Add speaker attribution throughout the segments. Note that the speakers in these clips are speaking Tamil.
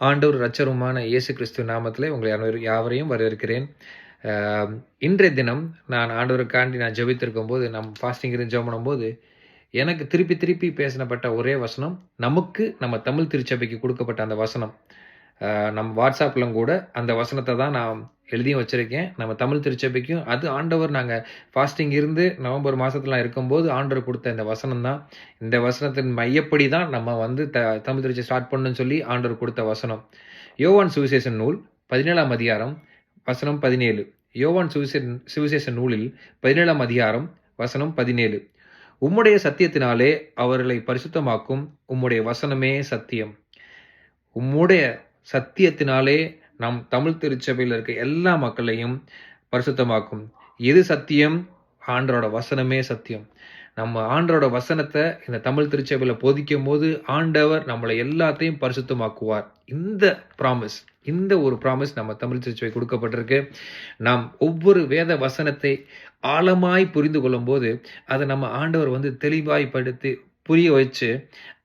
Speaker 1: ஆண்டவர் இரட்சகருமான இயேசு கிறிஸ்து நாமத்திலே உங்களை யாவரையும் வரவேற்கிறேன். இன்றைய தினம் நான் ஆண்டவருக்காண்டி நான் ஜெபித்திருக்கும்போது, ஃபாஸ்டிங் இருந்து ஜெபம் பண்ணும்போது, எனக்கு திருப்பி திருப்பி பேசப்பட்ட ஒரே வசனம், நமக்கு நம்ம தமிழ் திருச்சபைக்கு கொடுக்கப்பட்ட அந்த வசனம். நம்ம வாட்ஸ்அப்ல கூட அந்த வசனத்தை தான் நான் எழுதியும் வச்சிருக்கேன். நம்ம தமிழ் திருச்சபைக்கும் அது ஆண்டவர் நாங்கள் ஃபாஸ்டிங் இருந்து நவம்பர் மாதத்துலாம் இருக்கும்போது ஆண்டவர் கொடுத்த இந்த வசனம் தான். இந்த வசனத்தின் மையப்படி தான் நம்ம வந்து தமிழ் திருச்சை ஸ்டார்ட் பண்ணணும்னு சொல்லி ஆண்டவர் கொடுத்த வசனம். யோவான் சுவிசேஷ நூல் 17ஆம் அதிகாரம் வசனம் 17. யோவான் சுவிசேஷ நூலில் 17ஆம் அதிகாரம் வசனம் 17. உம்முடைய சத்தியத்தினாலே அவர்களை பரிசுத்தமாக்கும், உம்முடைய வசனமே சத்தியம். உம்முடைய சத்தியத்தினாலே நம் தமிழ் திருச்சபையில் இருக்க எல்லா மக்களையும் பரிசுத்தமாக்கும். எது சத்தியம்? ஆண்டரோட வசனமே சத்தியம். நம்ம ஆண்டரோட வசனத்தை இந்த தமிழ் திருச்சபையில் போதிக்கும் போது ஆண்டவர் நம்மளை எல்லாத்தையும் பரிசுத்தமாக்குவார். இந்த ஒரு ப்ராமிஸ் நம்ம தமிழ் திருச்சபை கொடுக்கப்பட்டிருக்கு. நாம் ஒவ்வொரு வேத வசனத்தை ஆழமாய் புரிந்து கொள்ளும் போது அதை நம்ம ஆண்டவர் வந்து தெளிவாய்ப்படுத்தி புரிய வச்சு,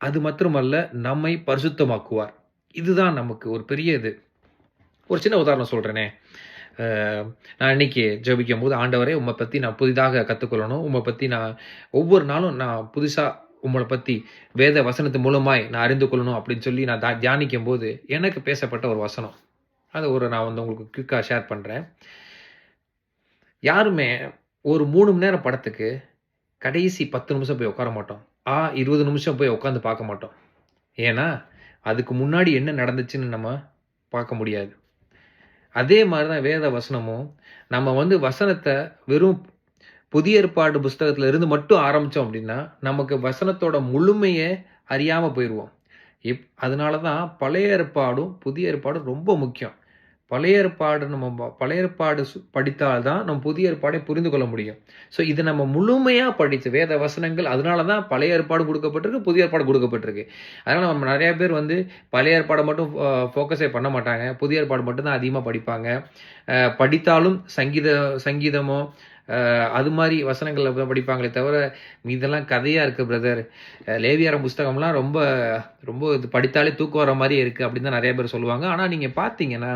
Speaker 1: அது மட்டுமல்ல நம்மை பரிசுத்தமாக்குவார். இதுதான் நமக்கு ஒரு பெரிய இது. ஒரு சின்ன உதாரணம் சொல்கிறேனே. நான் இன்னைக்கு ஜெபிக்கும் போது, ஆண்டவரே உம்மை பற்றி நான் புதிதாக கற்றுக்கொள்ளணும், உம்மை பற்றி நான் ஒவ்வொரு நாளும் நான் புதுசாக உங்களை பற்றி வேத வசனத்து மூலமாய் நான் அறிந்து கொள்ளணும் அப்படின்னு சொல்லி நான் தியானிக்கும் போது எனக்கு பேசப்பட்ட ஒரு வசனம். அதை நான் வந்து உங்களுக்கு குயிக்காக ஷேர் பண்ணுறேன். யாருமே ஒரு 3 மணி நேரம் படத்துக்கு கடைசி 10 நிமிஷம் போய் உட்கார மாட்டோம். 20 நிமிஷம் போய் உட்காந்து பார்க்க மாட்டோம். ஏன்னா அதுக்கு முன்னாடி என்ன நடந்துச்சுன்னு நம்ம பார்க்க முடியாது. அதே மாதிரி தான் வேத வசனமும். நம்ம வந்து வசனத்தை வெறும் புதிய ஏற்பாடு புஸ்தகத்தில் இருந்து மட்டும் ஆரம்பித்தோம் அப்படின்னா நமக்கு வசனத்தோட முழுமையை அறியாமல் போயிடுவோம். அதனால தான் பழைய ஏற்பாடும் புதிய ஏற்பாடும் ரொம்ப முக்கியம். பழைய ஏற்பாடு படித்தால்தான் நம்ம புதிய ஏற்பாடை புரிந்து கொள்ள முடியும். ஸோ இது நம்ம முழுமையாக படித்து வேத வசனங்கள், அதனால தான் பழைய ஏற்பாடு கொடுக்கப்பட்டிருக்கு, புதிய ஏற்பாடு கொடுக்கப்பட்டிருக்கு. அதனால் நம்ம நிறைய பேர் வந்து பழைய ஏற்பாடை மட்டும் ஃபோக்கஸே பண்ண மாட்டாங்க, புதிய ஏற்பாடு மட்டும்தான் அதிகமாக படிப்பாங்க. படித்தாலும் சங்கீதமோ அது மாதிரி வசனங்களில் படிப்பாங்களே தவிர இதெல்லாம் கதையாக இருக்குது பிரதர், லேவியாரம் புஸ்தகம்லாம் ரொம்ப ரொம்ப இது படித்தாலே தூக்கம் வர மாதிரி இருக்குது அப்படின்னு தான் நிறைய பேர் சொல்லுவாங்க. ஆனால் நீங்கள் பார்த்தீங்கன்னா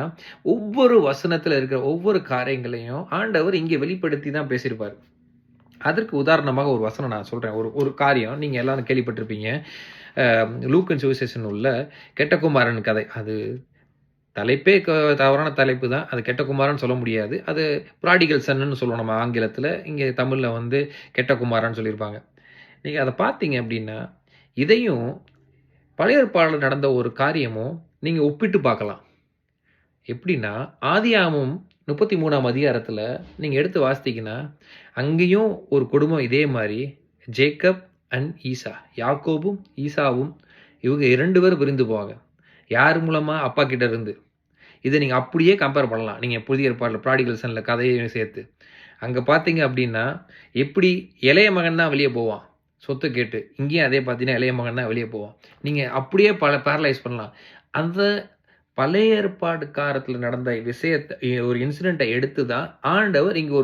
Speaker 1: ஒவ்வொரு வசனத்தில் இருக்கிற ஒவ்வொரு காரியங்களையும் ஆண்டவர் இங்கே வெளிப்படுத்தி தான் பேசியிருப்பார். அதற்கு உதாரணமாக ஒரு வசனம் நான் சொல்கிறேன். ஒரு காரியம் நீங்கள் எல்லாரும் கேள்விப்பட்டிருப்பீங்க. லூக்கன் சுவிசேஷன் உள்ள கெட்டகுமாரன் கதை. அது தலைப்பே தவறான தலைப்பு தான். அது கெட்ட குமாரன்னு சொல்ல முடியாது. அது ப்ராடிகல் சன்னு சொல்லுவோம் நம்ம ஆங்கிலத்தில். இங்கே தமிழில் வந்து கெட்ட குமாரன்னு சொல்லியிருப்பாங்க. நீங்கள் அதை பார்த்தீங்க அப்படின்னா இதையும் பழைய ஏற்பாடில் நடந்த ஒரு காரியமும் நீங்கள் ஒப்பிட்டு பார்க்கலாம். எப்படின்னா ஆதியாகமம் 33ஆம் அதிகாரத்தில் நீங்கள் எடுத்து வாசித்தீங்கன்னா அங்கேயும் ஒரு குடும்பம் இதே மாதிரி ஜேக்கப் அண்ட் ஈசா, யாக்கோபும் ஈசாவும் இவங்க 2 பேரும் பிரிந்து போவாங்க. யார் மூலமாக? அப்பா கிட்ட இருந்து. இதை நீங்கள் அப்படியே கம்பேர் பண்ணலாம். நீங்கள் புதிய ஏற்பாடில் ப்ராடிகல் சன்னில் கதையையும் சேர்த்து அங்கே பார்த்தீங்க அப்படின்னா எப்படி இளைய மகன் தான் வெளியே போவான் சொத்து கேட்டு, இங்கேயும் அதே பார்த்தீங்கன்னா இளைய மகன் தான் வெளியே போவான். நீங்கள் அப்படியே பேரலைஸ் பண்ணலாம். அந்த பழைய ஏற்பாடு காலத்தில் நடந்த விஷயத்தை, ஒரு இன்சிடெண்ட்டை எடுத்து தான் ஆண்டவர் இங்கே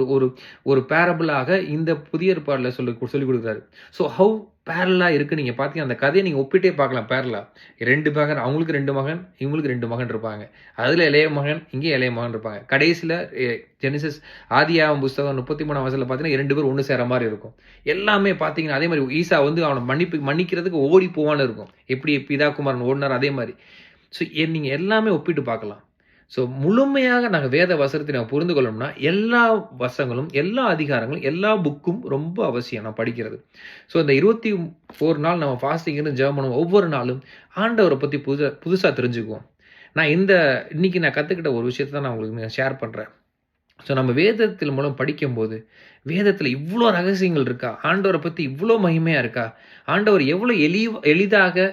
Speaker 1: ஒரு பேரபிளாக இந்த புதிய ஏற்பாடில் சொல்லி கொடுக்குறாரு. ஸோ ஹவு பேரலாக இருக்குது. நீங்கள் பார்த்தீங்கன்னா அந்த கதையை நீங்கள் ஒப்பிட்டே பார்க்கலாம். பேரலாக 2 மகன், அவங்களுக்கு 2 மகன், இவங்களுக்கு 2 மகன் இருப்பாங்க. அதில் இளைய மகன், இங்கே இளைய மகன் இருப்பாங்க. கடைசியில் ஜெனிசிஸ் ஆதியாகமம் புஸ்தகம் 33ஆம் வசனத்தில் பார்த்தீங்கன்னா 2 பேர் ஒன்று சேர மாதிரி இருக்கும். எல்லாமே பார்த்தீங்கன்னா அதே மாதிரி ஈசா வந்து அவனை மன்னிக்கிறதுக்கு ஓடி போவான்னு இருக்கும். எப்படி பிதாகுமாரன் ஓடினார் அதே மாதிரி. ஸோ நீங்கள் எல்லாமே ஒப்பிட்டு பார்க்கலாம். ஸோ முழுமையாக நாங்கள் வேத வசனத்தை நம்ம புரிந்து கொள்ளணும்னா எல்லா வசனங்களும், எல்லா அதிகாரங்களும், எல்லா புக்கும் ரொம்ப அவசியம் நான் படிக்கிறது. ஸோ இந்த 24 நாள் நம்ம ஃபாஸ்டிங் இருந்து ஜெபம் பண்ணுவோம். ஒவ்வொரு நாளும் ஆண்டவரை பற்றி புதுசாக தெரிஞ்சுக்குவோம். நான் இன்னைக்கு நான் கற்றுக்கிட்ட ஒரு விஷயத்தை தான் நான் உங்களுக்கு ஷேர் பண்ணுறேன். ஸோ நம்ம வேதத்தில் மூலம் படிக்கும்போது வேதத்தில் இவ்வளோ ரகசியங்கள் இருக்கா? ஆண்டவரை பற்றி இவ்வளோ மகிமையாக இருக்கா? ஆண்டவர் எவ்வளோ எளிதாக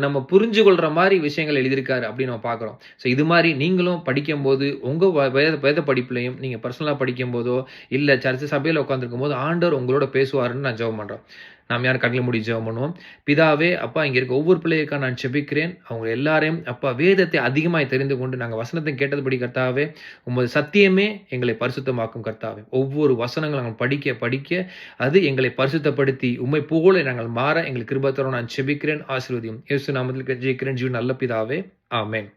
Speaker 1: நம்ம புரிஞ்சு கொள்கிற மாதிரி விஷயங்கள் எழுதியிருக்காரு அப்படின்னு நம்ம பார்க்குறோம். ஸோ இது மாதிரி நீங்களும் படிக்கும்போது உங்கள் வேத படிப்புலையும் நீங்கள் பர்சனலாக படிக்கும்போதோ இல்லை சர்ச்சை சபையில் உட்காந்துருக்கும் போது ஆண்டவர் உங்களோட பேசுவாருன்னு நான் ஜெபம் பண்ணுறோம். நாம் யாரும் கண்ணில் மூடி ஜெபம் பண்ணுவோம். பிதாவே, அப்பா, இங்கே இருக்க ஒவ்வொரு பிள்ளைகளுக்காக நான் ஜெபிக்கிறேன். அவங்க எல்லாரையும் அப்பா வேதத்தை அதிகமாக தெரிந்து கொண்டு நாங்கள் வசனத்தை கேட்டதுபடி கர்த்தாவே, உமது சத்தியமே எங்களை பரிசுத்தமாக்கும் கர்த்தாவே. ஒவ்வொரு வசனங்கள் நாங்கள் படிக்க படிக்க அது எங்களை பரிசுத்தப்படுத்தி உம்மை போல நாங்கள் மாற எங்களுக்கு கிருபை தரும் நான் ஜெபிக்கிறேன். ஆசீர்வதியும். இயேசு நாமத்தில் ஜெபிக்கிறேன் ஜீவன் நல்ல பிதாவே. ஆமென்.